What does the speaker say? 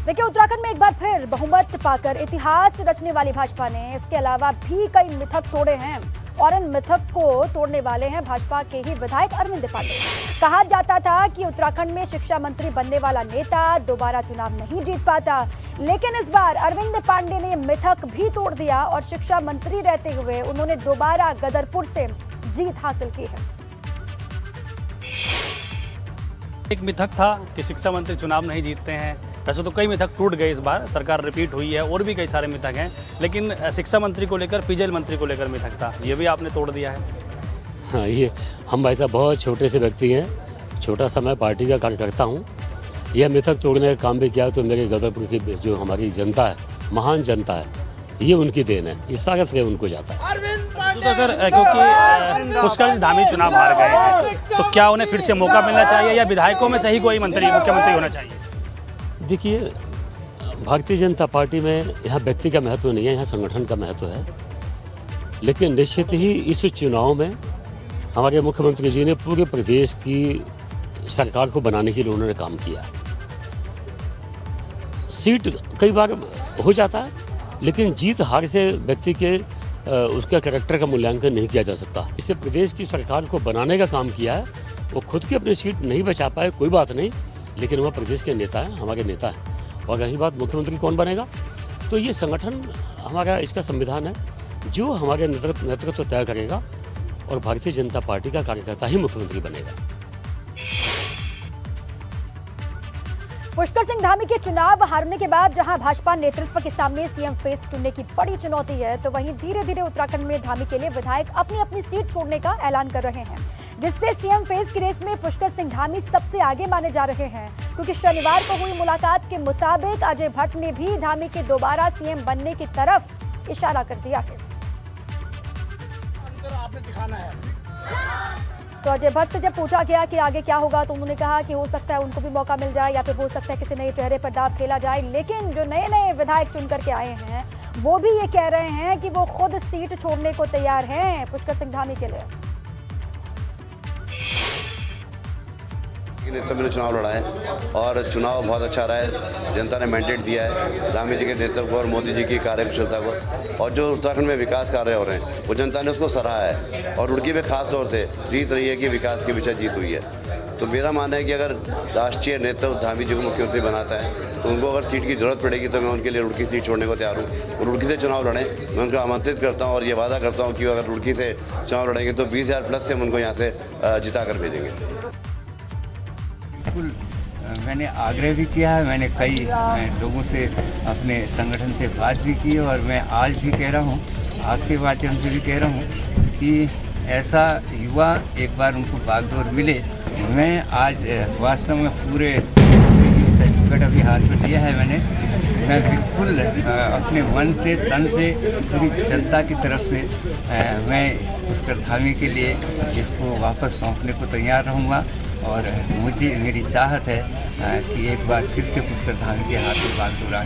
देखिए, उत्तराखंड में एक बार फिर बहुमत पाकर इतिहास रचने वाली भाजपा ने इसके अलावा भी कई मिथक तोड़े हैं और इन मिथक को तोड़ने वाले हैं भाजपा के ही विधायक अरविंद पांडे। कहा जाता था कि उत्तराखंड में शिक्षा मंत्री बनने वाला नेता दोबारा चुनाव नहीं जीत पाता, लेकिन इस बार अरविंद पांडे ने मिथक भी तोड़ दिया और शिक्षा मंत्री रहते हुए उन्होंने दोबारा गदरपुर से जीत हासिल की है। एक मिथक था कि शिक्षा मंत्री चुनाव नहीं जीतते हैं। वैसे तो कई मिथक टूट गए, इस बार सरकार रिपीट हुई है और भी कई सारे मिथक हैं, लेकिन शिक्षा मंत्री को लेकर, पेयजल मंत्री को लेकर मिथक था, ये भी आपने तोड़ दिया है। हाँ, ये हम भाई साहब बहुत छोटे से व्यक्ति हैं, छोटा सा मैं पार्टी का कार्य करता हूँ। यह मिथक तोड़ने का काम भी किया तो मेरे गदरपुर की जो हमारी जनता है, महान जनता है, ये उनकी देन है, इस सारे श्रेय उनको जाता है। तो सर, क्योंकि पुष्कर धामी चुनाव हार गए हैं, तो क्या उन्हें फिर से मौका मिलना चाहिए या विधायकों में से ही कोई मंत्री, मुख्यमंत्री होना चाहिए? देखिए, भारतीय जनता पार्टी में यहाँ व्यक्ति का महत्व नहीं है, यहाँ संगठन का महत्व है। लेकिन निश्चित ही इस चुनाव में हमारे मुख्यमंत्री जी ने पूरे प्रदेश की सरकार को बनाने के लिए उन्होंने काम किया। सीट कई बार हो जाता है, लेकिन जीत हार से व्यक्ति के उसका कैरेक्टर का मूल्यांकन नहीं किया जा सकता। इससे प्रदेश की सरकार को बनाने का काम किया है। वो खुद की अपनी सीट नहीं बचा पाए, कोई बात नहीं, लेकिन वह प्रदेश के नेता हैं, हमारे नेता हैं। और रही बात मुख्यमंत्री कौन बनेगा, तो ये संगठन हमारा, इसका संविधान है जो हमारे नेतृत्व तय करेगा और भारतीय जनता पार्टी का कार्यकर्ता ही मुख्यमंत्री बनेगा। पुष्कर सिंह धामी के चुनाव हारने के बाद जहां भाजपा नेतृत्व के सामने सीएम फेस चुनने की बड़ी चुनौती है, तो वहीं धीरे धीरे उत्तराखंड में धामी के लिए विधायक अपनी अपनी सीट छोड़ने का ऐलान कर रहे हैं, जिससे सीएम फेस की रेस में पुष्कर सिंह धामी सबसे आगे माने जा रहे हैं। क्योंकि शनिवार को हुई मुलाकात के मुताबिक अजय भट्ट ने भी धामी के दोबारा सीएम बनने की तरफ इशारा कर दिया है। तो अजय भट्ट से जब पूछा गया कि आगे क्या होगा, तो उन्होंने कहा कि हो सकता है उनको भी मौका मिल जाए या फिर हो सकता है किसी नए चेहरे पर दांव खेला जाए। लेकिन जो नए नए विधायक चुन करके आए हैं, वो भी ये कह रहे हैं कि वो खुद सीट छोड़ने को तैयार हैं पुष्कर सिंह धामी के लिए। नेतृत्व में चुनाव लड़ा है और चुनाव बहुत अच्छा रहा है। जनता ने मैंडेट दिया है धामी जी के नेतृत्व को और मोदी जी की कार्यकुशलता को, और जो उत्तराखंड में विकास कार्य हो रहे हैं वो जनता ने उसको सराहा है। और रुड़की में खास तौर से जीत रही है कि विकास के पीछे जीत हुई है। तो मेरा मानना है कि अगर राष्ट्रीय नेतृत्व धामी जी को मुख्यमंत्री बनाता है, तो उनको अगर सीट की जरूरत पड़ेगी तो मैं उनके लिए रुड़की सीट छोड़ने को तैयार हूँ। और रुड़की से चुनाव लड़ें, मैं उनको आमंत्रित करता हूँ और ये वादा करता हूँ कि अगर रुड़की से चुनाव लड़ेंगे तो 20,000 प्लस से हम उनको यहाँ से जिता कर भेजेंगे। बिल्कुल, मैंने आग्रह भी किया है, मैंने कई लोगों से, अपने संगठन से बात भी की और मैं आज भी कह रहा हूँ, आपके माध्यम से भी कह रहा हूँ कि ऐसा युवा एक बार उनको बागडोर मिले। मैं आज वास्तव में पूरे सर्टिफिकेट अभी हाथ में लिया है मैं बिल्कुल अपने मन से, तन से, पूरी जनता की तरफ से मैं पुष्कर धामी के लिए इसको वापस सौंपने को तैयार रहूँगा। और मेरी चाहत है कि एक बार फिर से पुष्कर धामी के हाथ में बागडोर